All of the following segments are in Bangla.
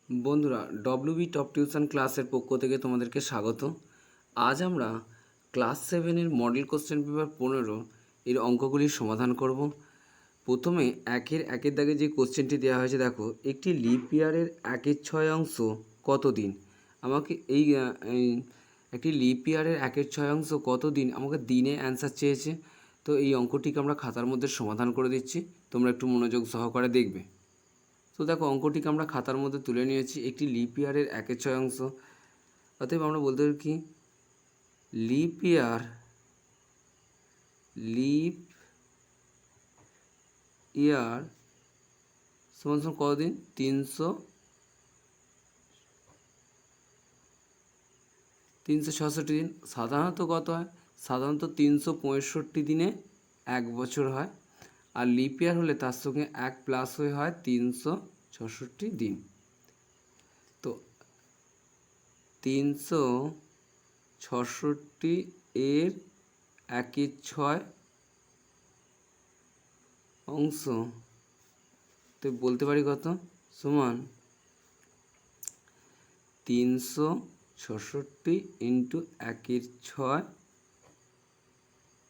বন্ধুরা, ডব্লিউবি টপ টিউশন ক্লাসের পক্ষ থেকে তোমাদেরকে স্বাগত। আজ আমরা ক্লাস 7-এর মডেল কোশ্চেন পেপার 15 এর অঙ্কগুলির সমাধান করব। প্রথমে একের দাগে যে কোশ্চেনটি দেওয়া হয়েছে, দেখো একটি লিপ ইয়ারের 1/6 অংশ কত দিন। আমাকে একটি লিপ ইয়ারের 1/6 অংশ কত দিন, আমাকে দিনে অ্যান্সার চেয়েছে। তো এই অঙ্কটিকে আমরা খাতার মধ্যে সমাধান করে দিচ্ছি, তোমরা একটু মনোযোগ সহকারে দেখবে। তো দেখো, অঙ্কটিকে আমরা খাতার মধ্যে তুলে নিয়েছি। একটি লিপ ইয়ারের 1/6 অংশ, অতএব আমরা বলতে পারি কি, লিপ ইয়ার সমান সমান কতদিন? 366 দিন। সাধারণত কত হয়? সাধারণত 365 দিনে 1 বছর হয়। আর লিপ ইয়ার হলে তার সঙ্গে 1 প্লাস হয়ে হয় 366 দিন। তো 366 এর 1/6 অংশ, তো বলতে পারি কত? সমান 366 ইন্টু 1/6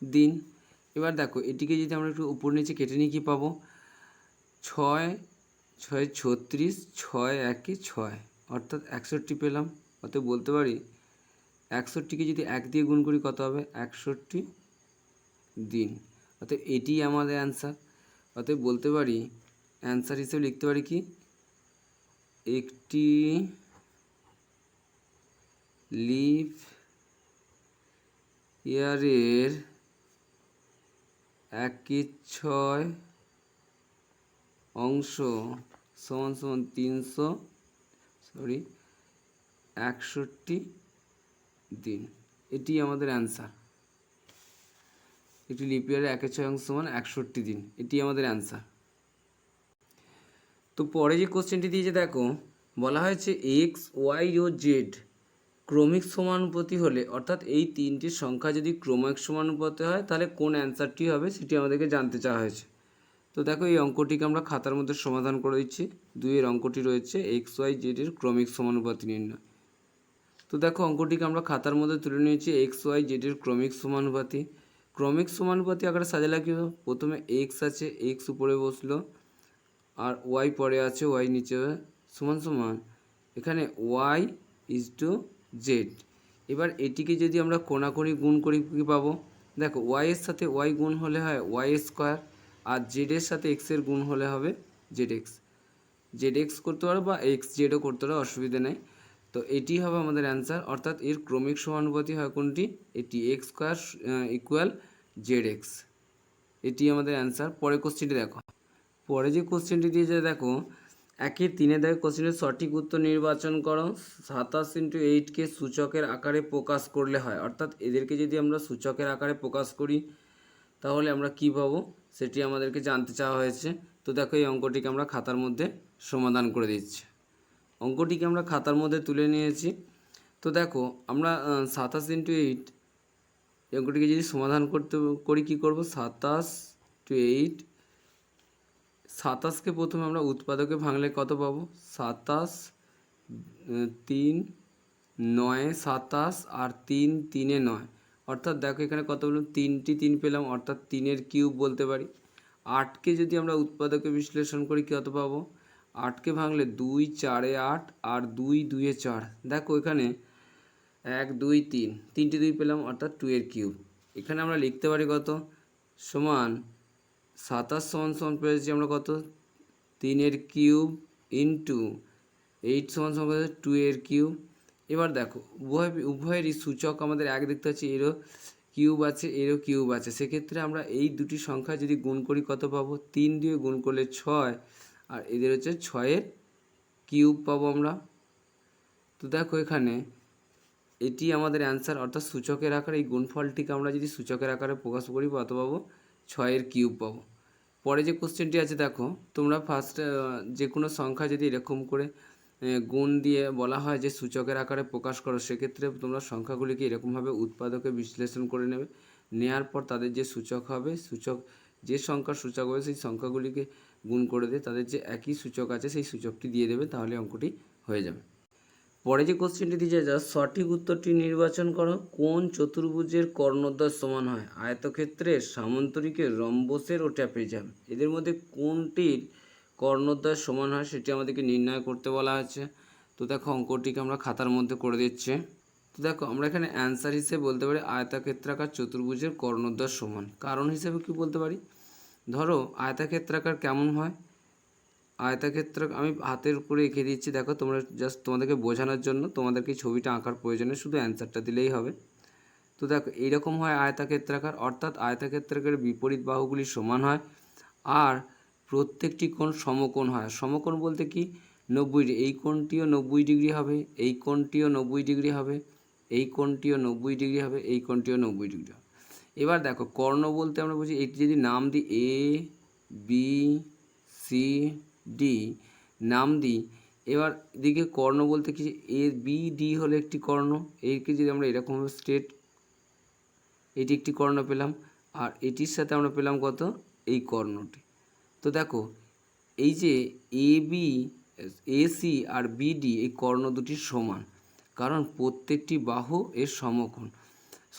দিন। এবার দেখো, এটিকে যদি আমরা একটু উপর নিচে কেটে নিই, কী পাবো? 6 6 36, 6 1 6, অর্থাৎ 61 পেলাম। অতএব বলতে পারি 61কে যদি 1 দিয়ে গুণ করি কত হবে? 61 দিন। অতএব এটি আমাদের অ্যান্সার। অতএব বলতে পারি, অ্যান্সার হিসেবে লিখতে পারি কি, একটি লিপ ইয়ারের 1/6 অংশ সমান সমান 61 দিন। এটি আমাদের অ্যান্সার। একটি লিপ ইয়ারের 1/6 অংশ সমান 61 দিন, এটি আমাদের অ্যান্সার। তো পরে যে কোশ্চেনটি দিয়েছে, দেখো বলা হয়েছে এক্স, ওয়াই ও জেড ক্রমিক সমানুপাতি হলে, অর্থাৎ এই তিনটি সংখ্যা যদি ক্রমিক সমানুপাতি হয়, তাহলে কোন অ্যান্সারটি হবে সেটি আমাদেরকে জানতে চাওয়া হয়েছে। তো দেখো, এই অঙ্কটিকে আমরা খাতার মধ্যে সমাধান করে দিচ্ছি। 2-এর অঙ্কটি রয়েছে এক্স ওয়াই জেডের ক্রমিক সমানুপাতি নির্ণয়। তো দেখো, অঙ্কটিকে আমরা খাতার মধ্যে তুলে নিয়েছি। এক্স ওয়াই জেডের ক্রমিক সমানুপাতি আকারে সাজালে কি হলো? প্রথমে এক্স আছে, এক্স উপরে বসলো, আর ওয়াই পরে আছে, ওয়াই নিচে, সমান সমান এখানে ওয়াই ইজ টু জেড। এবার এটিকে যদি আমরা কোণাকুণি গুণ করি, কী পাবো? দেখো, ওয়াইয়ের সাথে ওয়াই গুণ হলে হয় ওয়াই স্কোয়ার, আর জেডের সাথে এক্সের গুণ হলে হবে জেড এক্স করতে পারো বা এক্স জেডও করতে পারো, অসুবিধা নেই। তো এটি হবে আমাদের অ্যান্সার, অর্থাৎ এর ক্রমিক সমানুপাতি হয় কোনটি? এটি x square equal Z x. এটি আমাদের অ্যান্সার। পরের কোশ্চেনটি দেখো। পরে যে কোশ্চেনটি দিয়েছে, দেখো 1-3 দেখো, কোশ্চেনের সঠিক উত্তর নির্বাচন করো। 27x8কে সূচকের আকারে প্রকাশ করলে হয়, অর্থাৎ এদেরকে যদি আমরা সূচকের আকারে প্রকাশ করি তাহলে আমরা কি পাবো সেটি আমাদেরকে জানতে চাওয়া হয়েছে। তো দেখো, এই অঙ্কটিকে আমরা খাতার মধ্যে সমাধান করে দিচ্ছি। অঙ্কটিকে আমরা খাতার মধ্যে তুলে নিয়েছি। তো দেখো, আমরা 27x8 অঙ্কটিকে যদি সমাধান করি, কি করব? 27কে প্রথমে আমরা উৎপাদকে ভাঙলে কত পাবো? 27 3 9 27 আর 3 3 9, অর্থাৎ দেখো এখানে কত বললাম? 3টি 3 পেলাম, অর্থাৎ 3-এর কিউব বলতে পারি। 8কে যদি আমরা উৎপাদকে বিশ্লেষণ করি কত পাবো? 8কে ভাঙলে 2 4 8 আর 2 2 4। দেখো এখানে 1 2 3, 3টি 2 পেলাম, অর্থাৎ 2-এর কিউব। এখানে আমরা লিখতে পারি কত? সমান 27 সমান সমান পেয়েছি আমরা কত? 3-এর কিউব ইন্টু 8 সমান সমান 2-এর কিউব। এবার দেখো, উভয়েরই সূচক আমাদের এক দেখতে পাচ্ছি, এরও কিউব আছে, এরও কিউব আছে। সেক্ষেত্রে আমরা এই দুটি সংখ্যা যদি গুণ করি কত পাবো? 3 দিয়ে গুণ করলে 6, আর এদের হচ্ছে 6-এর কিউব পাবো আমরা। তো দেখো, এখানে এটি আমাদের অ্যান্সার, অর্থাৎ সূচকের আকারে এই গুণফলটিকে আমরা যদি সূচকের আকারে প্রকাশ করি কত পাবো? 6-এর কিউব পাবো। পরে যে কোশ্চেনটি আছে, দেখো তোমরা ফার্স্টে যে কোনো সংখ্যা যদি এরকম করে গুণ দিয়ে বলা হয় যে সূচকের আকারে প্রকাশ করো, সেক্ষেত্রে তোমরা সংখ্যাগুলিকে এরকমভাবে উৎপাদকে বিশ্লেষণ করে নেবে। নেওয়ার পর তাদের যে সূচক হবে, যে সংখ্যার সূচক হবে সেই সংখ্যাগুলিকে গুণ করে দিয়ে তাদের যে একই সূচক আছে সেই সূচকটি দিয়ে দেবে, তাহলে অঙ্কটি হয়ে যাবে। পরে যে কোশ্চেনটি দিয়েছে যা সঠিক উত্তরটি নির্বাচন করো। কোন চতুর্ভুজের কর্ণদ্বয় সমান হয়? আয়তক্ষেত্রের, সামান্তরিকের, রম্বসের ও ট্র্যাপিজম। এদের মধ্যে কোনটির কর্ণদ্বয় সমান হয় সেটি আমাদেরকে নির্ণয় করতে বলা হয়েছে। তো দেখো অঙ্কটিকে আমরা খাতার মধ্যে করে দিচ্ছি। তো দেখো আমরা এখানে অ্যান্সার হিসেবে বলতে পারি আয়তক্ষেত্রাকার চতুর্ভুজের কর্ণদ্বয় সমান। কারণ হিসেবে কি বলতে পারি, ধরো আয়তক্ষেত্রাকার কেমন হয়, আয়তক্ষেত্র আমি হাতের উপরে এঁকে দিচ্ছি, দেখো তোমরা জাস্ট তোমাদেরকে বোঝানোর জন্য তোমাদেরকে ছবিটা আঁকার প্রয়োজনে শুধু অ্যান্সারটা দিলেই হবে। তো দেখো এইরকম হয় আয়তক্ষেত্রাকার, অর্থাৎ আয়তক্ষেত্রাকারের বিপরীত বাহুগুলি সমান হয় আর প্রত্যেকটি কোণ সমকোণ হয়। সমকোণ বলতে কি, 90, এই কোণটিও 90 ডিগ্রি হবে, এই কোণটিও 90 ডিগ্রি হবে, এই কোণটিও 90 ডিগ্রি হবে, এই কোণটিও 90 ডিগ্রি হবে। এবার দেখো কর্ণ বলতে আমরা বুঝি এটি যদি নাম দিই এ বি সি ডি নাম দিই, এবার দিকে কর্ণ বলতে কি, এ বি ডি হলো একটি কর্ণ, এরকে যদি আমরা এরকমভাবে স্ট্রেট, এটি একটি কর্ণ পেলাম আর এটির সাথে আমরা পেলাম কত, এই কর্ণটি। তো দেখো এই যে এ বি এ সি আর বিডি এই কর্ণ দুটি সমান, কারণ প্রত্যেকটি বাহু এর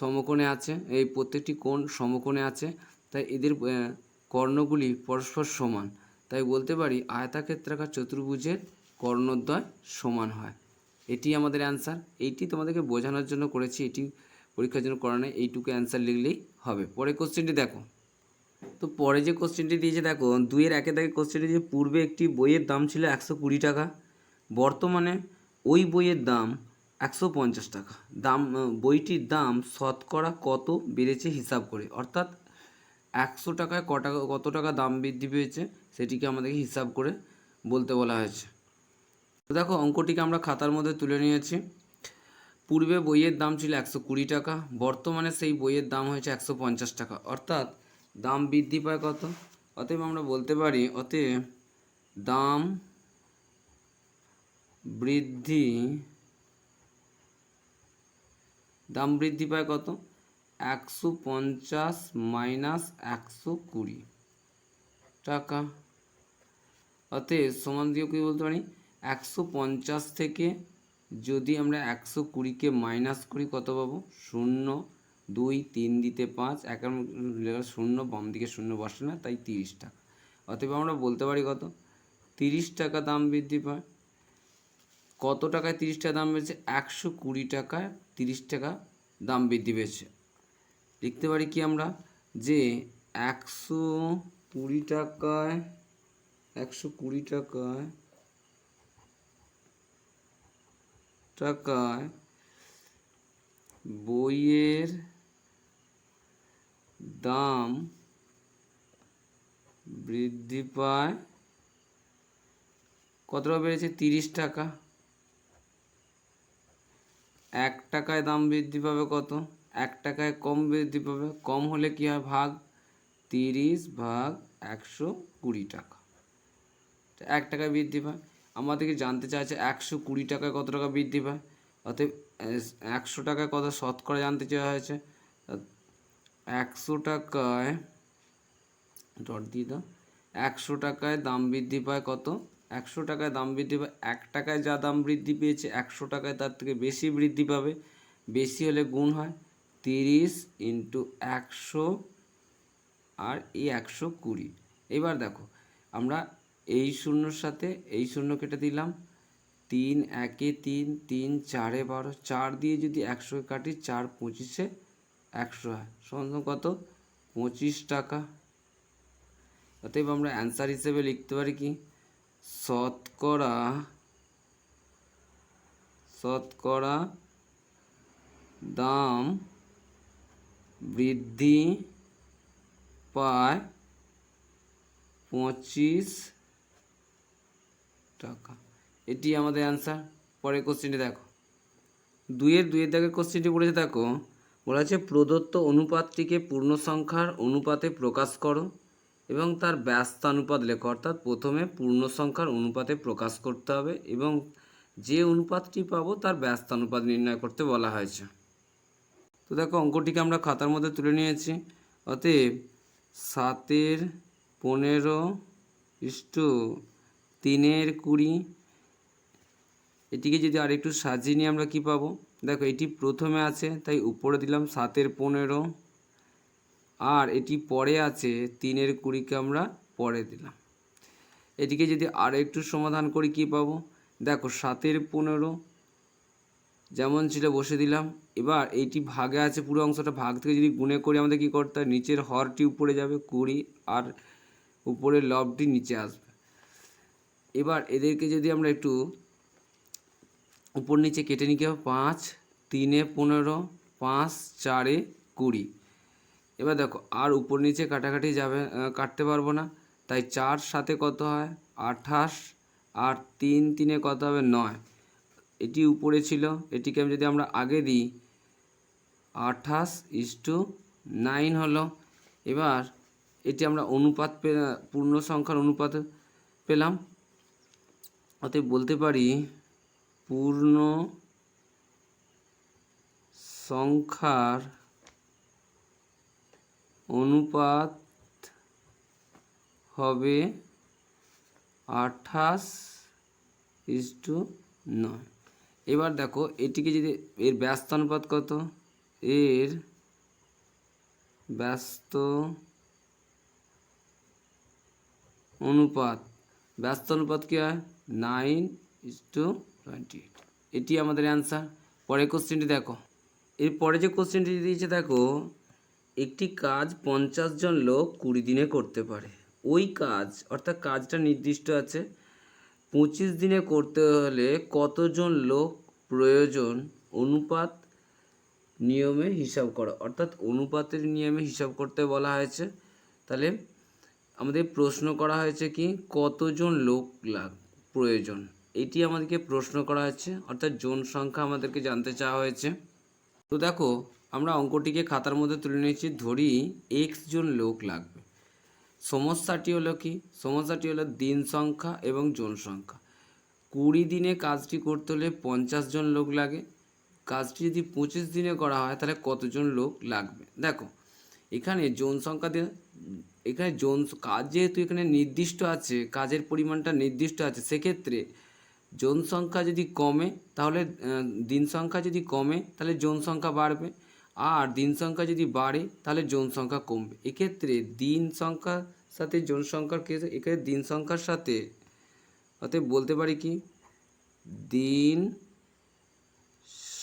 সমকোণে আছে, এই প্রত্যেকটি কোণ সমকোণে আছে, তাই এদের কর্ণগুলি পরস্পর সমান। তাই বলতে পারি আয়তক্ষেত্রাকার চতুর্ভুজের কর্ণদ্বয় সমান হয়। এটি আমাদের অ্যান্সার। এইটি তোমাদেরকে বোঝানোর জন্য করেছি, এটি পরীক্ষার জন্য করা নেই, এইটুকু অ্যান্সার লিখলেই হবে। পরে কোশ্চেনটি দেখো। তো পরে যে কোশ্চেনটি দিয়েছে দেখো 2-এর 1 দাগে কোশ্চেনটি যে পূর্বে একটি বইয়ের দাম ছিল 120 টাকা, বর্তমানে ওই বইয়ের দাম 150 টাকা। বইটির দাম শতকরা কত বেড়েছে হিসাব করে, অর্থাৎ 100 টাকায় কত টাকা দাম বৃদ্ধি পেয়েছে সেটিকে আমাদেরকে হিসাব করে বলতে বলা হয়েছে। তো দেখো অঙ্কটিকে আমরা খাতার মধ্যে তুলে নিয়েছি। পূর্বে বইয়ের দাম ছিল 120 টাকা, বর্তমানে সেই বইয়ের দাম হয়েছে 150 টাকা, অর্থাৎ দাম বৃদ্ধি পায় কত, অতএব আমরা বলতে পারি অতএব দাম বৃদ্ধি পায় কত, 150 মাইনাস 120 টাকা। অতএব সমান দিয়ে কি বলতে পারি, 150 থেকে যদি আমরা 120কে মাইনাস করি কত পাবো, 0, 2, 3 দিতে 5, একের লেখা 0, বাম দিকে 0 বসে না, তাই 30 টাকা। অতএব আমরা বলতে পারি কত, 30 টাকা দাম বৃদ্ধি পায়। কত টাকায় 30 টাকা দাম বেড়েছে, 120 টাকায় 30 টাকা দাম বৃদ্ধি পেয়েছে। লিখতে পারি কি আমরা, যে 120 টাকায় বইয়ের দাম বৃদ্ধি পায়, কত টাকা বেড়েছে, 30 টাকা। 1 টাকায় দাম বৃদ্ধি পাবে কত, 1 টাকায় কম বৃদ্ধি পাবে, কম হলে কি হয় ভাগ, 30 ভাগ 120 টাকা, 1 টাকায় বৃদ্ধি পায়। আমাদেরকে জানতে চাইছে 120 টাকায় কত টাকা বৃদ্ধি পায়, অতএব 100 টাকায় কত শতকরা জানতে চাওয়া হয়েছে, 100 টাকায় ডট দিয়ে দাও, 100 টাকায় দাম বৃদ্ধি পায় কত, 100 টাকায় দাম বৃদ্ধি পায়, 1 টাকায় যা দাম বৃদ্ধি পেয়েছে 100 টাকায় তার থেকে বেশি বৃদ্ধি পাবে, বেশি হলে গুণ হয়, 30 ইন্টু 100 আর এই 120। এবার দেখো আমরা এই শূন্যর সাথে এই শূন্য কেটে দিলাম, 3 একে 3, 3 4-এ 12, 4 দিয়ে যদি 100 কাটি, 4 25-এ 100 হয়, সমান কত, 25 টাকা। অতএব আমরা অ্যান্সার হিসেবে লিখতে পারি কি, শতকরা দাম বৃদ্ধি পায় 25 টাকা। এটি আমাদের অ্যান্সার। পরের কোশ্চেনটি দেখো, 2-এর দাগের কোশ্চেনটি বলেছে দেখো, বলা আছে প্রদত্ত অনুপাতটিকে পূর্ণ সংখ্যার অনুপাতে প্রকাশ করো এবং তার ব্যস্তানুপাত লেখো, অর্থাৎ প্রথমে পূর্ণ সংখ্যার অনুপাতে প্রকাশ করতে হবে এবং যে অনুপাতটি পাবো তার ব্যস্তানুপাত নির্ণয় করতে বলা হয়েছে। তো দেখো অঙ্কটিকে আমরা খাতার মধ্যে তুলে নিয়েছি। অতএব 7-এর 15 = 3-এর 20 এটিকে যদি আর একটু সাজিয়ে নিয়ে আমরা কি পাবো, দেখো এটি প্রথমে আছে তাই উপরে দিলাম 7-15, আর এটি পরে আছে 3-20কে আমরা পরে দিলাম। এটিকে যদি আর একটু সমাধান করি কি পাবো, দেখো 7-15 যেমন ছিল বসে দিলাম। এবার এইটি ভাগে আছে, পুরো অংশটা ভাগ থেকে যদি গুণে করি আমাদের কী করতে হয়, নিচের হরটি উপরে যাবে 20 আর উপরের লবটি নিচে আসবে। এবার এদেরকে যদি আমরা একটু উপর নিচে কেটে নিতে হবে, 5-3-15, 5-4-20। এবার দেখো আর উপর নিচে কাটাকাটি যাবে, কাটতে পারবো না, তাই 4-7 কত হয় 28, আর 3-3 কত হবে 9। এটি উপরে ছিল, এটিকে যদি আমরা আগে দিই 28:9 হলো। এবার এটি আমরা অনুপাত পূর্ণ সংখ্যার অনুপাত পেলাম, অতএব বলতে পারি পূর্ণ সংখ্যার অনুপাত হবে 28:9। এবার দেখো এটিকে যদি এর ব্যস্ত অনুপাত কত, এর ব্যস্ত অনুপাত কি হয় 9:28। এটি আমাদের অ্যান্সার। পরের কোশ্চেনটি দেখো, এর পরে যে কোশ্চেনটি দিয়েছে দেখো, একটি কাজ 50 জন লোক 20 দিনে করতে পারে। ওই কাজ অর্থাৎ কাজটা নির্দিষ্ট আছে, 25 দিনে করতে হলে কতজন লোক প্রয়োজন, অনুপাত নিয়মে হিসাব করো। অর্থাৎ অনুপাতের নিয়মে হিসাব করতে বলা হয়েছে। তাহলে আমাদের প্রশ্ন করা হয়েছে কি, কতজন লোক প্রয়োজন, এটি আমাদেরকে প্রশ্ন করা হয়েছে, অর্থাৎ জন সংখ্যা আমাদেরকে জানতে চাওয়া হয়েছে। তো দেখো আমরা অঙ্কটিকে খাতার মধ্যে তুলে নিয়েছি। ধরি x জন লোক লাগবে। সমস্যাটি হলো কি, সমস্যাটি হলো দিন সংখ্যা এবং জন সংখ্যা। 20 দিনে কাজটি করতে হলে 50 জন লোক লাগে। কাজটি যদি 25 দিনে করা হয় তাহলে কতজন লোক লাগবে। দেখো এখানে জন সংখ্যা দিয়ে, এখানে কাজ যেহেতু এখানে নির্দিষ্ট আছে, কাজের পরিমাণটা নির্দিষ্ট আছে, সেক্ষেত্রে জন সংখ্যা যদি কমে তাহলে দিন সংখ্যা যদি কমে তাহলে জন সংখ্যা বাড়বে, আর দিন সংখ্যা যদি বাড়ে তাহলে জন সংখ্যা কমবে। এক্ষেত্রে দিন সংখ্যার সাথে জন সংখ্যার ক্ষেত্রে এখানে দিন সংখ্যার সাথে, অতএব বলতে পারি কি, দিন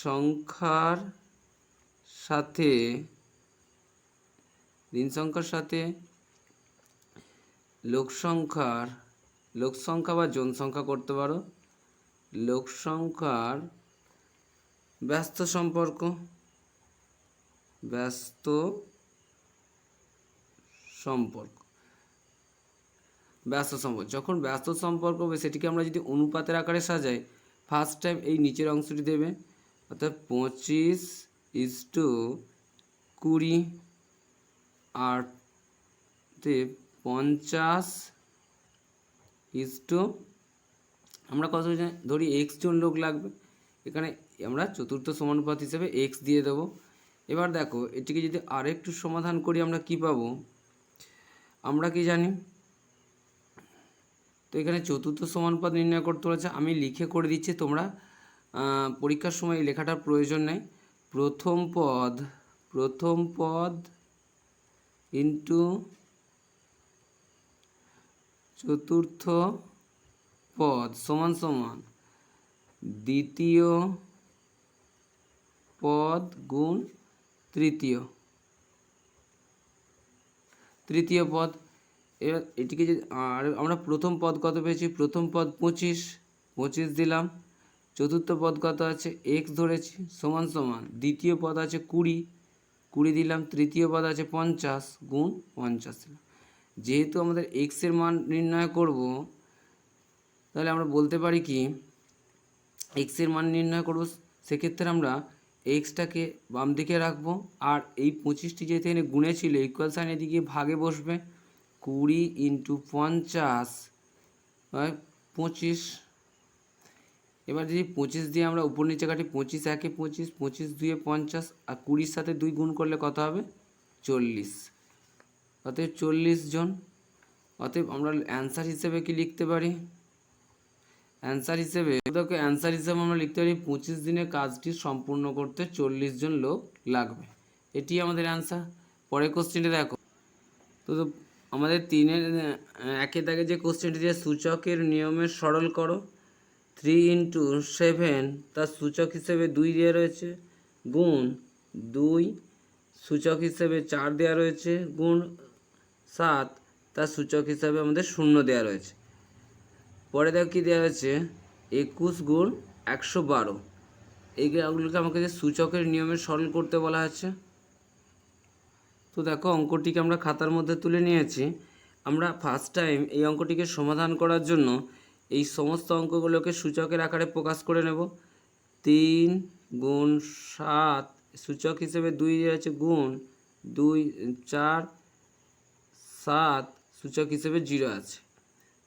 সংখ্যার সাথে লোক সংখ্যা বা জন সংখ্যা করতে পারো, লোক সংখ্যার ব্যস্ত সম্পর্ক যখন ব্যস্ত সম্পর্ক হবে সেটিকে আমরা যদি অনুপাতের আকারে সাজাই, ফার্স্ট টাইম এই নিচের অংশটি দেবে, অর্থাৎ 25:20, আর 50 আমরা কত ধরি x জন লোক লাগবে, এখানে আমরা চতুর্থ সমানুপাত হিসেবে x দিয়ে দেবো। এবার দেখো এটিকে যদি আরেকটু সমাধান করি আমরা কি পাবো, আমরা কি জানি, তো এখানে চতুর্থ সমানুপাত নির্ণয় করতে বলেছে, আমি লিখে করে দিচ্ছি, তোমরা পরীক্ষার সময় এই লেখাটার প্রয়োজন নেই। প্রথম পদ ইন্টু চতুর্থ পদ সমান সমান দ্বিতীয় পদ গুণ তৃতীয় পদ। এবার এটিকে যদি আর আমরা প্রথম পদ কত পেয়েছি, প্রথম পদ 25 দিলাম, চতুর্থ পদ কত আছে x ধরেছি, সমান সমান দ্বিতীয় পদ আছে 20 দিলাম, তৃতীয় পদ আছে 50 গুণ 50 দিলাম। যেহেতু আমাদের x এর মান নির্ণয় করব, তাহলে আমরা বলতে পারি কি, x এর মান নির্ণয় করব, সেক্ষেত্রে আমরা এক্সটাকে বাম দিকে রাখবো, আর এই 25টি যেহেতু এখানে গুণে ছিল, ইকুয়াল সাইন এদিকে ভাগে বসবে, 20 × 50 হয় 25। এবার যদি 25 দিয়ে আমরা উপর নিচে কাটি, 25 1 25, 25 2 50, আর 20-র সাথে 2 গুণ করলে কত হবে 40, অতএব 40 জন। অতএব আমরা অ্যান্সার হিসেবে কি লিখতে পারি, অ্যান্সার হিসেবে দেখো অ্যান্সার হিসেবে আমরা লিখতে পারি 25 দিনে কাজটি সম্পূর্ণ করতে 40 জন লোক লাগবে। এটি আমাদের অ্যান্সার। পরের কোশ্চেনটি দেখো, তো আমাদের 3-এর একের দাগে যে কোশ্চেনটি দিয়ে সূচকের নিয়মে সরল করো। 3 × 7 তার সূচক হিসেবে 2 দেওয়া রয়েছে, গুণ 2 সূচক হিসেবে 4 দেওয়া রয়েছে, গুণ 7 তার সূচক হিসাবে আমাদের 0 দেওয়া রয়েছে। পরে দেখো কী দেওয়া হয়েছে, 21 × 112। এইগুলোকে আমাকে যে সূচকের নিয়মে সরল করতে বলা হয়েছে। তো দেখো অঙ্কটিকে আমরা খাতার মধ্যে তুলে নিয়েছি। আমরা ফার্স্ট টাইম এই অঙ্কটিকে সমাধান করার জন্য এই সমস্ত অঙ্কগুলোকে সূচকের আকারে প্রকাশ করে নেব। 3 × 7 সূচক হিসেবে 2 আছে, গুণ 2 4 7 সূচক হিসেবে 0 আছে।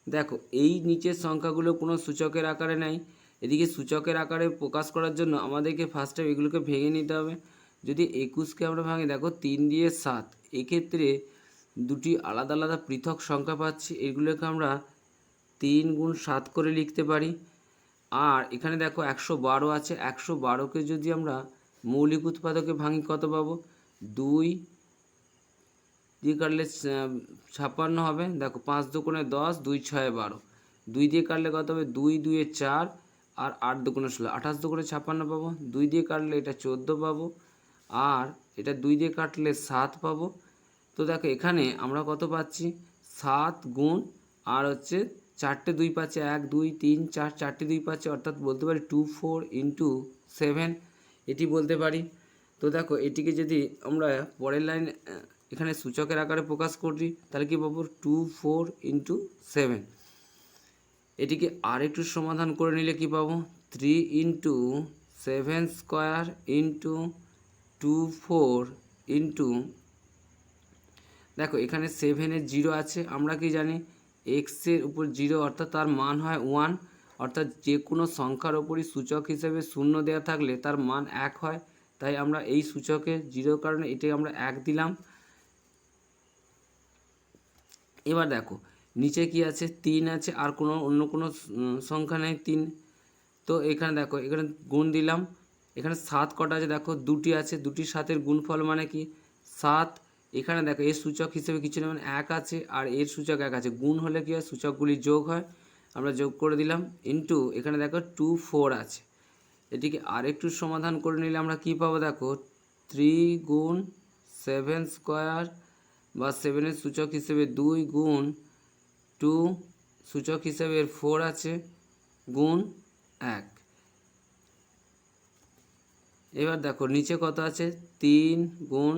দেখো এই নিচের সংখ্যাগুলো কোনো সূচকের আকারে নেই। এদিকে সূচকের আকারে প্রকাশ করার জন্য আমাদেরকে ফার্স্ট টাইম এগুলোকে ভেঙে নিতে হবে। যদি 21কে আমরা ভাঙি, দেখো 3 দিয়ে 7, এক্ষেত্রে দুটি আলাদা আলাদা পৃথক সংখ্যা পাচ্ছি। এগুলোকে আমরা 3 × 7 করে লিখতে পারি। আর এখানে দেখো 112 আছে, 112কে যদি আমরা মৌলিক উৎপাদকে ভাঙি কত পাবো, 2 দিয়ে কাটলে 56 হবে। দেখো 5 দুগুণে 10, 2 6 12, 2 দিয়ে কাটলে কত হবে, 2 2 4 আর 8 দুগুণে 16, 28 দুগুণে 56 পাবো। 2 দিয়ে কাটলে এটা 14 পাবো, আর এটা 2 দিয়ে কাটলে 7 পাবো। তো দেখো এখানে আমরা কত পাচ্ছি, 7 গুণ আর হচ্ছে 4টে 2 পাচ্ছে, 1 2 3 4, 4টে 2 পাচ্ছে, অর্থাৎ বলতে পারি 24 × 7 এটি বলতে পারি। তো দেখো এটিকে যদি আমরা পরের লাইন এখানে সূচকের আকারে প্রকাশ করি, তাহলে কি পাবো, 24 × 7। এটিকে আর একটু সমাধান করে নিলে কি পাবো, 3 × 7² × 24 দেখো এখানে 7-এর 0 আছে। আমরা কি জানি, এক্সের উপর 0 অর্থাৎ তার মান হয় 1, অর্থাৎ যে কোনো সংখ্যার ওপরই সূচক হিসেবে 0 দেওয়া থাকলে তার মান 1 হয়। তাই আমরা এই সূচকে 0 কারণে এটাকে আমরা 1 দিলাম। এবার দেখো নিচে কি আছে, 3 আছে, আর কোনো অন্য কোনো সংখ্যা নেই 3। তো এখানে দেখো এখানে গুণ দিলাম। এখানে 7 কটা আছে, দেখো 2টি আছে, 2টির 7-এর গুণফল মানে কি 7। এখানে দেখো এর সূচক হিসেবে কিছু নেই, মানে 1 আছে, আর এর সূচক 1 আছে। গুণ হলে কি হয়, সূচকগুলি যোগ হয়, আমরা যোগ করে দিলাম। ইন্টু এখানে দেখো 24 আছে। এটিকে আরেকটু সমাধান করে নিলে আমরা কি পাবো, দেখো 3 × 7² বা 7-এর সূচক হিসেবে 2 গুণ 2 সূচক হিসেবে 4 আছে, গুণ 1। এবার দেখো নিচে কত আছে, 3 গুণ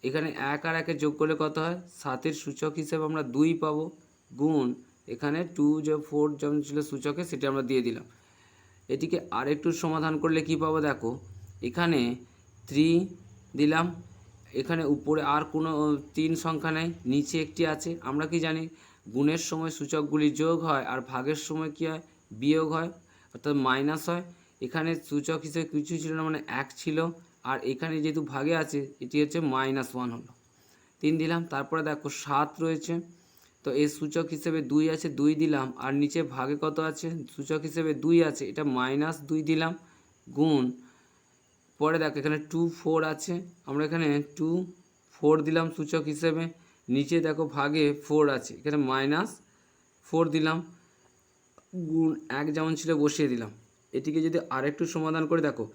এখানে 1 আর 1 যোগ করলে কত হয়, 7-এর সূচক হিসেবে আমরা 2 পাবো, গুণ এখানে 2 যে 4 যেমন ছিল সূচকে সেটা আমরা দিয়ে দিলাম। এটিকে আরেকটু সমাধান করলে কি পাবো, দেখো এখানে 3 দিলাম, এখানে উপরে আর কোনো 3 সংখ্যা নেই, নিচে একটি আছে। আমরা কি জানি, গুণের সময় সূচকগুলি যোগ হয় আর ভাগের সময় কি হয়, বিয়োগ হয়, অর্থাৎ মাইনাস হয়। এখানে সূচক হিসেবে কিছু ছিল না, মানে 1 ছিল, আর এখানে যেহেতু ভাগে আছে এটি হচ্ছে -1 হলো। 3 দিলাম। তারপরে দেখো 7 রয়েছে, তো এর সূচক হিসেবে 2 আছে, 2 দিলাম, আর নিচে ভাগে কত আছে, সূচক হিসেবে 2 আছে, এটা -2 দিলাম, গুণ পরে দেখো এখানে 24 আছে, আমরা এখানে 24 দিলাম সূচক হিসেবে, নিচে দেখো ভাগে 4 আছে, এখানে -4 দিলাম, গুণ 1 যেমন ছিল বসিয়ে দিলাম। এটিকে যদি আরেকটু সমাধান করে দেখো,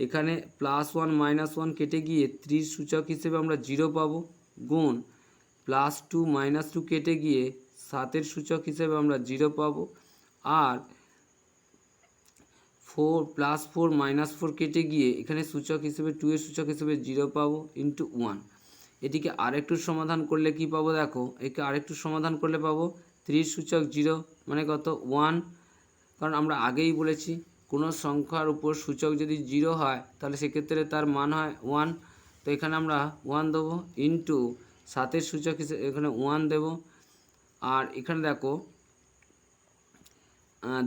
এখানে +1 -1 কেটে গিয়ে 3 সূচক হিসেবে আমরা 0 পাবো, গুণ +2 -2 কেটে গিয়ে 7-এর সূচক হিসেবে আমরা 0 পাবো, আর 4 +4 -4 কেটে গিয়ে এখানে সূচক হিসেবে 2-এর সূচক হিসেবে 0 পাবো, × 1। এটিকে আরেকটু সমাধান করলে কি পাবো, দেখো একে আরেকটু সমাধান করলে পাবো 3 সূচক 0 মানে কত 1, কারণ আমরা আগেই বলেছি কোনো সংখ্যার উপর সূচক যদি 0 হয় তাহলে সেক্ষেত্রে তার মান হয় 1। তো এখানে আমরা 1 দেবো, × 7-এর সূচক হিসেবে এখানে 1 দেবো, আর এখানে দেখো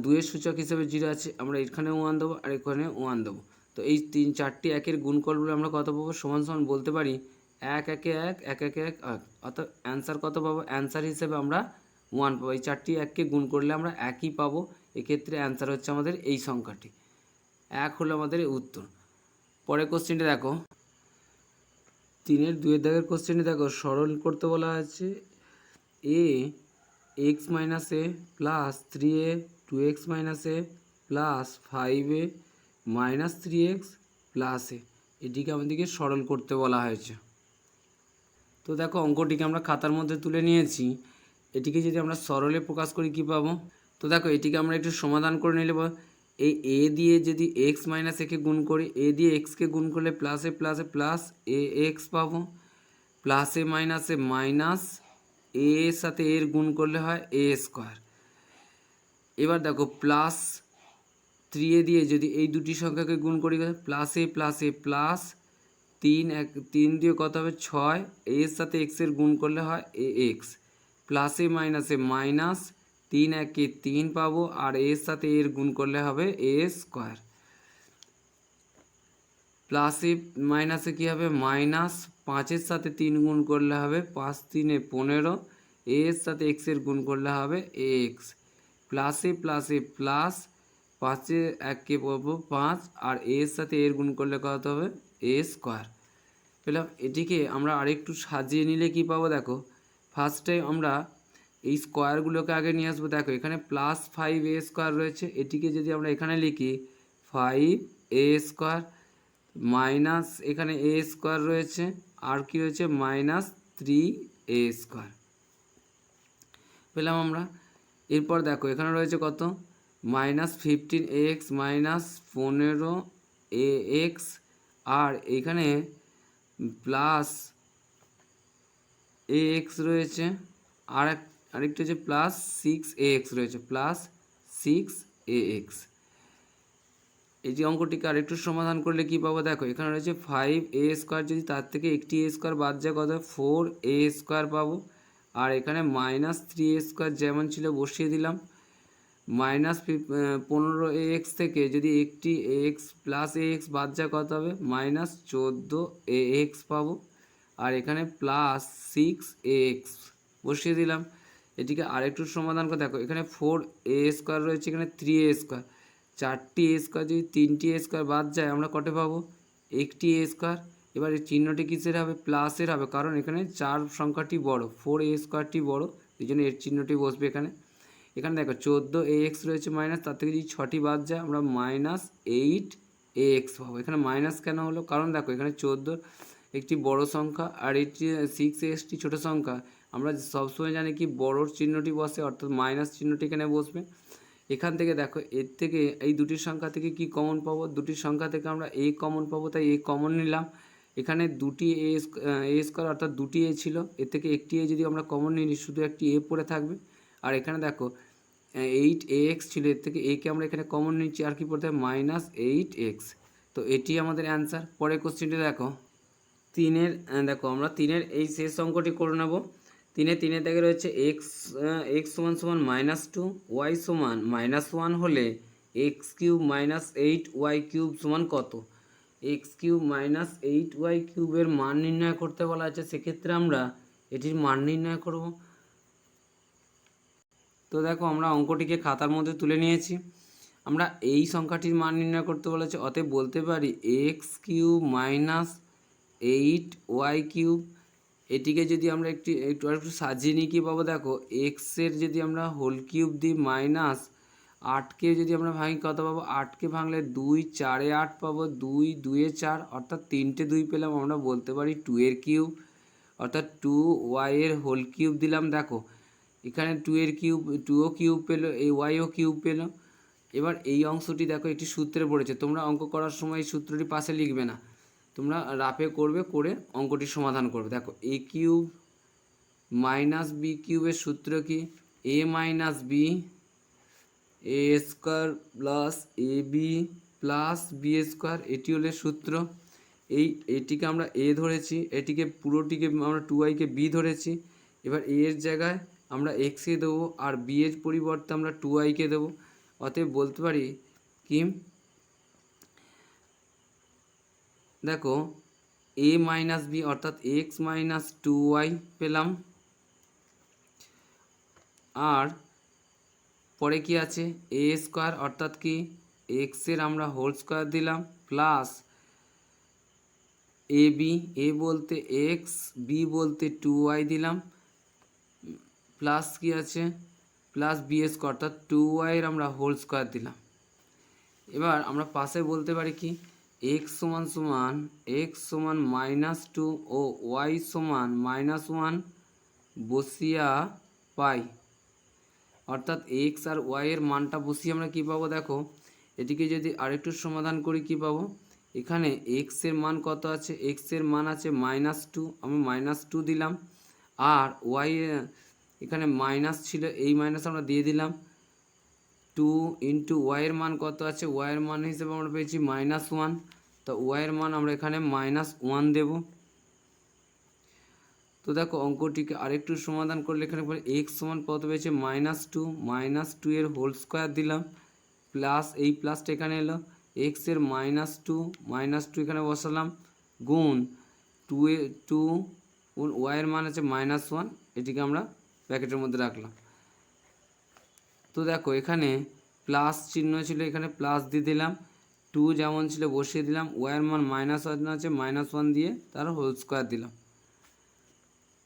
2-এর সূচক হিসেবে 0 আছে, আমরা এখানে 1 দেবো আর এখানে 1 দেবো। তো এই 4টি একের গুণফলগুলো আমরা কত পাবো, সমান সমান বলতে পারি 1 1 1 1 1 1 1, অর্থাৎ অ্যান্সার কত পাবো, অ্যান্সার হিসেবে আমরা 1 পাবো। এই 4টি 1কে গুণ করলে আমরা একই পাবো। এক্ষেত্রে অ্যান্সার হচ্ছে আমাদের এই সংখ্যাটি, 1 হলো আমাদের উত্তর। পরের কোশ্চেনটি দেখো, 3-এর 2-এর দাগের কোশ্চেনটি দেখো, সরল করতে বলা আছে a x minus a plus 3a 2x minus a plus 5a minus 3x plus a, এটিকে আমাদেরকে সরল করতে বলা হয়েছে। তো দেখো অঙ্কটিকে আমরা খাতার মধ্যে তুলে নিয়েছি। এটিকে যদি আমরা সরলে প্রকাশ করি কী পাবো? তো দেখো এটিকে আমরা একটু সমাধান করে নিলে এই এ দিয়ে যদি এক্স মাইনাস একে গুণ করি, এ দিয়ে এক্সকে গুণ করলে প্লাসে প্লাসে প্লাস এ এক্স পাবো, প্লাসে মাইনাসে মাইনাস এ এর সাথে এর গুণ করলে হয় এ স্কোয়ার। এবার দেখো প্লাস 3a দিয়ে যদি এই দুটি সংখ্যাকে গুণ করি, প্লাসে প্লাসে প্লাস 3 দিয়ে কত হবে 6, এর সাথে এক্সের গুণ করলে হয় এ এক্স, প্লাসে মাইনাসে মাইনাস 3 একে 3 পাবো, আর এর সাথে এর গুণ করলে হবে এ স্কোয়ার। প্লাসে মাইনাসে কী হবে মাইনাস, 5-এর সাথে 3 গুণ করলে হবে 5 3-এ 15, এর সাথে এক্সের গুণ করলে হবে এ এক্স, প্লাসে প্লাসে প্লাস 5-এ 1কে পাবো 5, আর এর সাথে এর গুণ করলে কত হবে এ স্কোয়ার পেলাম। এটিকে আমরা আরেকটু সাজিয়ে নিলে কি পাবো? দেখো ফার্স্টে আমরা এই স্কোয়ারগুলোকে আগে নিয়ে আসবো। দেখো এখানে প্লাস 5a স্কোয়ার রয়েছে, এটিকে যদি আমরা এখানে লিখি 5a স্কোয়ার মাইনাস এখানে এ স্কোয়ার রয়েছে, আর কি রয়েছে মাইনাস 3a স্কোয়ার পেলাম আমরা। এরপর দেখো এখানে রয়েছে কত মাইনাস 15ax মাইনাস 15ax, আর এখানে প্লাস ax রয়েছে, আরেকটা হচ্ছে প্লাস 6ax রয়েছে, প্লাস 6ax। এই যে অঙ্কটিকে আরেকটু সমাধান করলে কি পাবো? দেখো এখানে রয়েছে 5a স্কোয়ার, যদি তার থেকে একটি a স্কোয়ার বাদ যায় কত 4a স্কোয়ার পাবো, আর এখানে মাইনাস 3a স্কোয়ার যেমন ছিল বসিয়ে দিলাম, মাইনাস 15ax থেকে যদি একটি ax প্লাস ax বাদ যায় কত হবে মাইনাস 14ax পাবো, আর এখানে প্লাস 6ax বসিয়ে দিলাম। এটিকে আরেকটু সমাধান করে দেখো এখানে 4a স্কোয়ার রয়েছে, এখানে 3a স্কোয়ার, 4টি a স্কোয়ার যদি 3টি a স্কোয়ার বাদ যায় আমরা কটে পাবো একটি a স্কোয়ার। এবার এই চিহ্নটি কিসের হবে? প্লাসের হবে, কারণ এখানে 4 সংখ্যাটি বড়, 4a স্কোয়ারটি বড়, এই জন্য এর চিহ্নটি বসবে এখানে। এখানে দেখো 14ax রয়েছে মাইনাস, তার থেকে যদি 6টি বাদ যায় আমরা মাইনাস 8ax পাবো। এখানে মাইনাস কেন হলো? কারণ দেখো এখানে 14 একটি বড় সংখ্যা আর এটি 6টি ছোটো সংখ্যা, আমরা সবসময় জানি কি বড়োর চিহ্নটি বসে, অর্থাৎ মাইনাস চিহ্নটি এখানে বসবে। এখান থেকে দেখো এর থেকে এই দুটি সংখ্যা থেকে কি কমন পাবো? দুটি সংখ্যা থেকে আমরা a কমন পাবো, তাই a কমন নিলাম। এখানে দুটি a স্কোয়ার অর্থাৎ দুটি a ছিল, এর থেকে একটি a যদি আমরা কমন নিই শুধু একটি a পড়ে থাকবে। আর এখানে দেখো 8ax ছিল, এর থেকে a কে আমরা এখানে কমন নিচ্ছি, আর কি পড়তে হবে মাইনাস 8x। তো এটি আমাদের অ্যান্সার। পরের কোশ্চেনটি দেখো, দেখো আমরা 3-এর এই শেষ অঙ্কটি করে নেব। 3-এর দাগে রয়েছে এক্স সমান সমান -2, ওয়াই সমান -1 হলে x cube minus 8y cube সমান কত? এক্স কিউব মাইনাস 8y কিউবের মান নির্ণয় করতে বলা আছে, সেক্ষেত্রে আমরা এটির মান নির্ণয় করব। তো দেখো আমরা অঙ্কটিকে খাতার মধ্যে তুলে নিয়েছি। আমরা এই সংখ্যাটির মান নির্ণয় করতে বলেছে, অতএব বলতে পারি x cube minus 8y cube. এটিকে যদি আমরা একটু সাজিয়ে নিই কী পাবো? দেখো এক্সের যদি আমরা হোল কিউব দিই মাইনাস 8কে যদি আমরা ভাঙি কত পাবো? 8কে ভাঙলে 2 4-এ 8 পাবো, 2 2-এ 4 অর্থাৎ 3টে 2 পেলাম। আমরা বলতে পারি 2-এর কিউব, অর্থাৎ 2y এর হোল কিউব দিলাম। দেখো এখানে 2-এর কিউব 2ও কিউব পেলো, এই ওয়াইও কিউব পেলো। এবার এই অংশটি দেখো একটি সূত্রে পড়েছে, তোমরা অঙ্ক করার সময় এই সূত্রটি পাশে লিখবে না, তোমরা রাফে করবে, করে অঙ্কটি সমাধান করবে। দেখো এ কিউব মাইনাস বি কিউবের সূত্র কি? এ minus B A square plus A B plus B square, এটি হলো সূত্র। এটিকে আমরা এ ধরেছি, এটিকে পুরোটিকে আমরা 2yকে বি ধরেছি। এবার এ এর জায়গায় আমরা এক্সকে দেবো, আর বি এর পরিবর্তে আমরা 2yকে দেবো। অতএব বলতে পারি কি, দেখো a মাইনাস বি অর্থাৎ এক্স মাইনাস 2y পেলাম। আর পরে কি আছে এ স্কোয়ার অর্থাৎ কি এক্সের আমরা হোল স্কোয়ার দিলাম প্লাস এ বি, এ বলতে এক্স, বি বলতে 2y দিলাম প্লাস কি আছে প্লাস বি স্কোয়ার অর্থাৎ 2y এর আমরা হোল স্কোয়ার দিলাম। এবার আমরা পাশে বলতে পারি কি এক্স সমান -2 ও ওয়াই সমান -1 বসিয়া পাই, অর্থাৎ এক্স আর ওয়াই এর মানটা বসিয়ে আমরা কী পাবো দেখো, এটিকে যদি আরেকটু সমাধান করি কি পাবো, এখানে এক্স এর মান কত আছে, এক্স এর মান আছে -2, আমি -2 দিলাম, আর ওয়াই এখানে মাইনাস ছিল, এই মাইনাস আমরা দিয়ে দিলাম, 2 ইন্টু ওয়াইয়ের মান কত আছে, ওয়াইয়ের মান হিসেবে আমরা পেয়েছি -1, তো ওয়াইয়ের মান আমরা এখানে -1 দেব। তো দেখো অঙ্কটিকে আরেকটু সমাধান করলে এখানে পরে এক্স সমান কত পেয়েছে -2 এর হোল স্কোয়ার দিলাম প্লাস এই প্লাসটা এখানে এলো, এক্স এর -2 এখানে বসালাম গুণ 2 ওয়াইয়ের মান আছে -1, এটিকে আমরা ব্র্যাকেটের মধ্যে রাখলাম। তো দেখো এখানে প্লাস চিহ্ন ছিল, এখানে প্লাস দিয়ে দিলাম, 2 যেমন ছিল বসিয়ে দিলাম, ওয়াইয়ের মান -1 আছে -1 দিয়ে তার হোল স্কোয়ার দিলাম।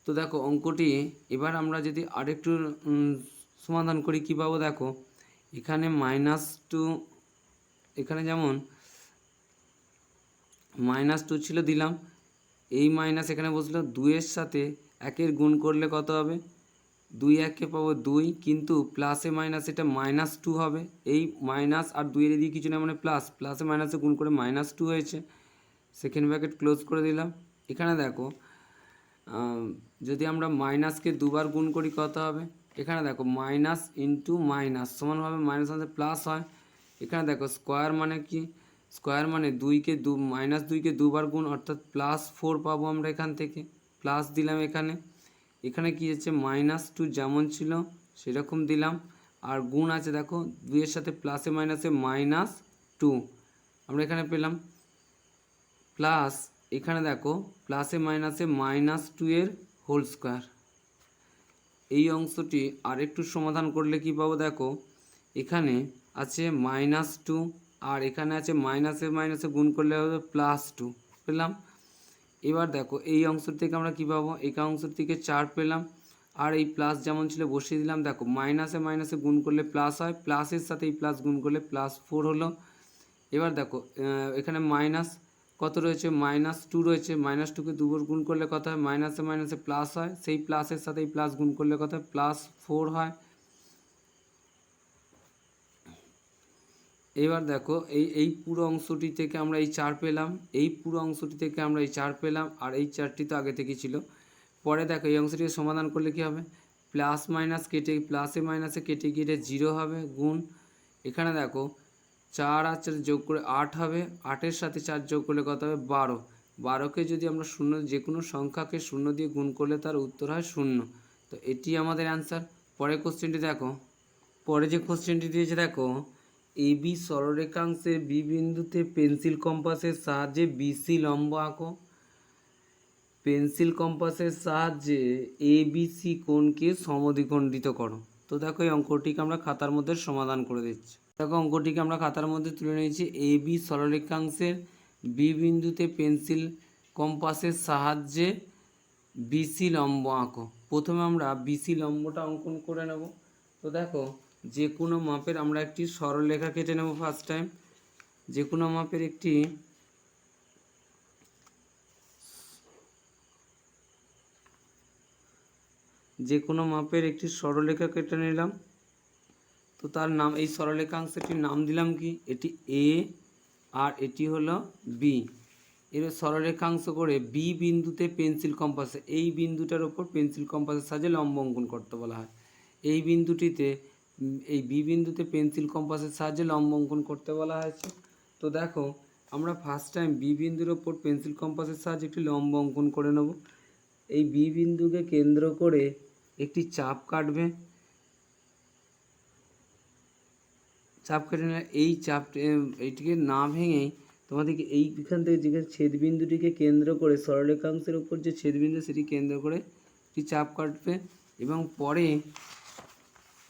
তো দেখো অঙ্কটি এবার আমরা যদি আরেকটু সমাধান করি কী পাবো দেখো, এখানে -2 এখানে যেমন -2 ছিল দিলাম, এই মাইনাস এখানে বসলো, 2-এর সাথে 1-এর গুণ করলে কত হবে, 2 1-কে পাবো 2, কিন্তু প্লাসে মাইনাস এটা -2 হবে, এই মাইনাস আর 2-এর এদিকে কিছু না মানে প্লাসে মাইনাসে গুণ করে -2 হয়েছে, সেকেন্ড ব্র্যাকেট ক্লোজ করে দিলাম। এখানে দেখো যদি আমরা মাইনাসকে দুবার গুণ করি কত হবে, এখানে দেখো মাইনাস ইন্টু মাইনাস সমানভাবে মাইনাস আছে প্লাস হয়, এখানে দেখো স্কোয়ার মানে কি, স্কোয়ার মানে -2কে দুবার গুণ অর্থাৎ +4 পাবো আমরা এখান থেকে, প্লাস দিলাম এখানে, এখানে কি হচ্ছে -2 যেমন ছিল সেরকম দিলাম, আর গুণ আছে দেখো 2-এর সাথে প্লাসে মাইনাসে -2 আমরা এখানে পেলাম, প্লাস এখানে দেখো প্লাসে মাইনাসে -2 এর হোল স্কোয়ার। এই অংশটি আরেকটু সমাধান করলে কি পাবো দেখো, এখানে আছে -2 আর এখানে আছে মাইনাসে গুণ করলে হবে +2 পেলাম। এবার দেখো এই অংশ থেকে আমরা কি পাবো, এই অংশ থেকে 4 পেলাম, আর এই প্লাস যেমন ছিল বসিয়ে দিলাম, দেখো মাইনাসে গুণ করলে প্লাস হয়, প্লাসের সাথে এই প্লাস গুণ করলে +4 হলো। এবার দেখো এখানে মাইনাস কত রয়েছে, -2 রয়েছে, -2কে দুবার গুণ করলে কত হয়, মাইনাসে প্লাস হয়, সেই প্লাসের সাথে এই প্লাস গুণ করলে কত হয়, +4 হয়। এবার দেখো এই পুরো অংশটি থেকে আমরা এই 4 পেলাম, এই পুরো অংশটি থেকে আমরা এই 4 পেলাম, আর এই 4টি তো আগে থেকেই ছিল। পরে দেখো এই অংশটিকে সমাধান করলে কি হবে, প্লাস মাইনাস কেটে প্লাসে মাইনাসে কেটে গিয়ে 0 হবে গুণ, এখানে দেখো 4 আর 4 যোগ করে 8 হবে, 8-এর সাথে 4 যোগ করলে কত হবে 12, 12কে যদি আমরা শূন্য যে কোনো সংখ্যাকে 0 দিয়ে গুণ করলে তার উত্তর হয় 0। তো এটি আমাদের অ্যান্সার। পরের কোশ্চেনটি দেখো, পরে যে কোশ্চেনটি দিয়েছে দেখো, এবি সরলরেখাংশের বি বিন্দুতে পেন্সিল কম্পাসের সাহায্যে বিসি লম্ব আঁকো। পেন্সিল কম্পাসের সাহায্যে এবিসি কোণকে সমদ্বিখণ্ডিত করো। তো দেখো এই অঙ্কটিকে আমরা খাতার মধ্যে সমাধান করে দিচ্ছি। দেখো অঙ্কটিকে আমরা খাতার মধ্যে তুলে নিয়েছি, এবি সরলরেখাংশের বি বিন্দুতে পেন্সিল কম্পাসের সাহায্যে বিসি লম্ব আঁকো। প্রথমে আমরা বিসি লম্বটা অঙ্কন করে নেব। তো দেখো যে কোনো মাপের আমরা একটি সরলরেখা কেটে নেব ফার্স্ট টাইম, যে কোনো মাপের একটি সরলরেখা কেটে নিলাম। তো তার নাম, এই সরলরেখাংশটির নাম দিলাম কি, এটি এ আর এটি হলো বি। এর সরলরেখাংশ করে বি বিন্দুতে পেন্সিল কম্পাসে, এই বিন্দুটার ওপর পেন্সিল কম্পাসের সাহায্যে লম্ব অঙ্কন করতে বলা হয়। এই বিন্দুটিতে, এই বি বিন্দুতে পেন্সিল কম্পাসের সাহায্যে লম্ব অঙ্কন করতে বলা হয়েছে। তো দেখো আমরা ফার্স্ট টাইম বি বিন্দুর ওপর পেন্সিল কম্পাসের সাহায্যে একটি লম্ব অঙ্কন করে নেব। এই বি বিন্দুকে কেন্দ্র করে একটি চাপ কাটবে, চাপ কেটে নিলে এই চাপটি, এইটিকে না ভেঙেই তোমাদেরকে এইখান থেকে যেখানে ছেদবিন্দুটিকে কেন্দ্র করে সরলরেখাংশের উপর যে ছেদবিন্দু সেটি কেন্দ্র করে একটি চাপ কাটবে, এবং পরে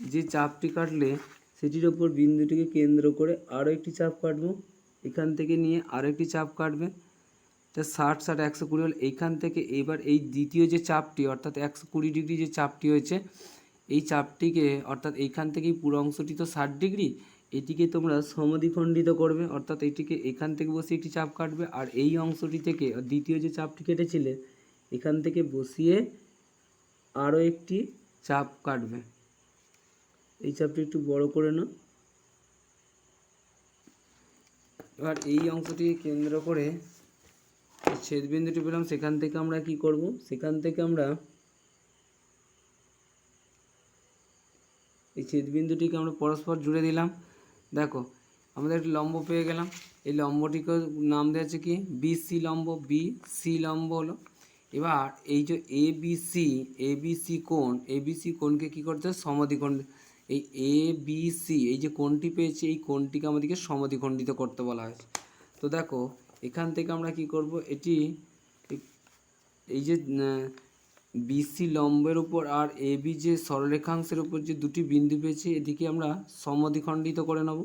যে চাপটি কাটলে সেটির ওপর বিন্দুটিকে কেন্দ্র করে আরও একটি চাপ কাটবো, এখান থেকে নিয়ে আরও একটি চাপ কাটবে। তা 60 60 120 হল। এইখান থেকে এবার এই দ্বিতীয় যে চাপটি অর্থাৎ 120 ডিগ্রি যে চাপটি হয়েছে, এই চাপটিকে অর্থাৎ এইখান থেকে পুরো অংশটি তো 60 ডিগ্রি, এটিকে তোমরা সমদ্বিখণ্ডিত করবে, অর্থাৎ এটিকে এখান থেকে বসিয়ে একটি চাপ কাটবে, আর এই অংশটি থেকে দ্বিতীয় যে চাপটি কেটেছিলে এখান থেকে বসিয়ে আরও একটি চাপ কাটবে। এই চাপটি একটু বড় করে নাও। এবার এই অংশটিকে কেন্দ্র করে ছেদবিন্দুটি পেলাম, সেখান থেকে আমরা কি করব, সেখান থেকে আমরা এই ছেদবিন্দুটিকে আমরা পরস্পর জুড়ে দিলাম। দেখো আমাদের একটি লম্ব পেয়ে গেলাম, এই লম্বটিকে নাম দেওয়া আছে কি বিসি লম্ব, বিসি লম্ব হলো। এবার এই যে এবিসি কোণকে কী করতে হবে, সমদ্বিখণ্ড, এই এবিসি এই যে কোণটি পেয়েছি এই কোণটিকে আমাদেরকে সমদ্বিখণ্ডিত করতে বলা হয়েছে। তো দেখো এখান থেকে আমরা কি করব, এটি এই যে বিসি লম্বের উপর আর এবি যে সরলরেখাংশের উপর যে দুটি বিন্দু পেয়েছি এদিকে আমরা সমদ্বিখণ্ডিত করে নেব।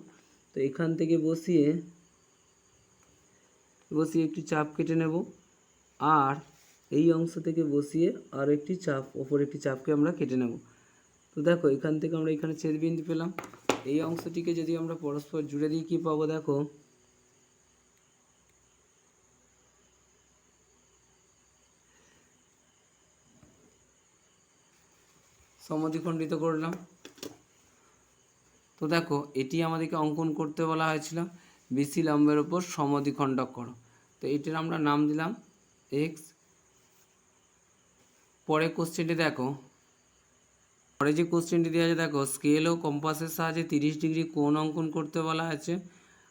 তো এখান থেকে বসিয়ে একটি চাপ কেটে নেব, আর এই অংশ থেকে বসিয়ে আর একটি চাপ, ওপর একটি চাপকে আমরা কেটে নেব। তো দেখো এখান থেকে আমরা এখানে ছেদবিন্দু পেলাম। এই অংশটিকে যদি আমরা পরস্পর জুড়ে দিই কী পাবো, দেখো সমদ্বিখণ্ডিত করলাম। তো দেখো এটি আমাদেরকে অঙ্কন করতে বলা হয়েছিল, বিসি লম্বের উপর সমদ্বিখণ্ডক করো। তো এটির আমরা নাম দিলাম এক্স। পরে কোশ্চেনটি দেখো, পরে যে কোশ্চেনটি দেওয়া আছে দেখো, স্কেল ও কম্পাসের সাহায্যে 30 ডিগ্রি কোণ অঙ্কন করতে বলা আছে।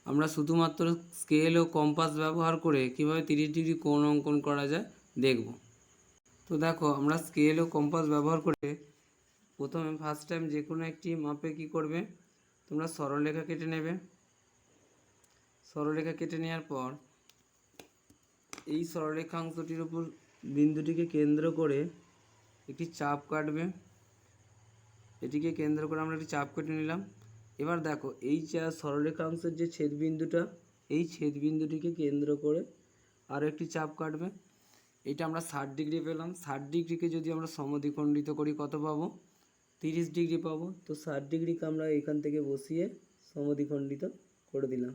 আমরা শুধুমাত্র স্কেল ও কম্পাস ব্যবহার করে কিভাবে 30 ডিগ্রি কোণ অঙ্কন করা যায় দেখব। তো দেখো আমরা স্কেল ও কম্পাস ব্যবহার করে প্রথমে ফার্স্ট টাইম যে কোনো একটি মাপে কি করবে, তোমরা সরলরেখা কেটে নেবে। সরলরেখা কেটে নেওয়ার পর এই সরলরেখাংশটির উপর বিন্দুটিকে কেন্দ্র করে একটি চাপ কাটবে। এটিকে কেন্দ্র করে আমরা একটি চাপ কেটে নিলাম। এবার দেখো এই সরলরেখাংশের যে ছেদবিন্দুটা, এই ছেদবিন্দুটিকে কেন্দ্র করে আরও একটি চাপ কাটবে। এটা আমরা 60 ডিগ্রি পেলাম। 60 ডিগ্রিকে যদি আমরা সমদ্বিখণ্ডিত করি কত পাবো, 30 ডিগ্রি পাবো। তো 60 ডিগ্রিকে আমরা এখান থেকে বসিয়ে সমদ্বিখণ্ডিত করে দিলাম।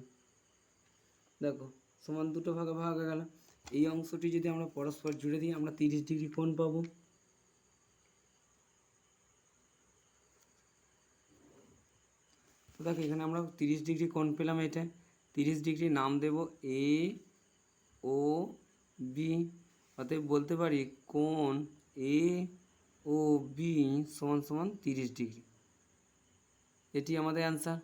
দেখো সমান দুটো ভাগে ভাগ হয়ে গেল। এই অংশটি যদি আমরা পরস্পর জুড়ে দিই আমরা 30 ডিগ্রি কোণ পাবো। তো দেখো এখানে আমরা 30 ডিগ্রি কোণ পেলাম। এটা 30 ডিগ্রি নাম দেব এ ও বি। অতএব বলতে পারি কোণ এ ও বি সমান সমান 30 ডিগ্রি। এটি আমাদের অ্যান্সার।